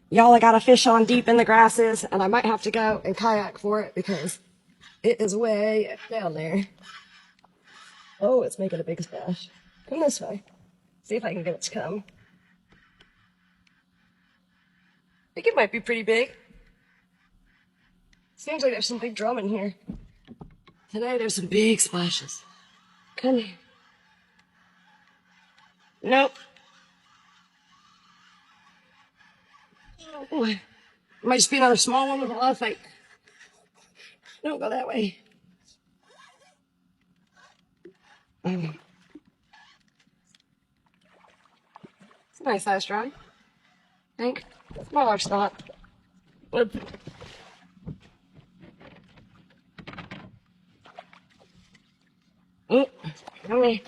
Y'all, I got a fish on deep in the grasses, and I might have to go and kayak for it because it is way down there. Oh, it's making a big splash. Come this way. See if I can get it to come. I think it might be pretty big. Seems like there's some big drum in here. Today there's some big splashes. Come here. Nope. Oh boy. Might just be another small one with a lot of fight. Don't go that way. It's a nice size drum. I think. Smaller spot. Oh, come here.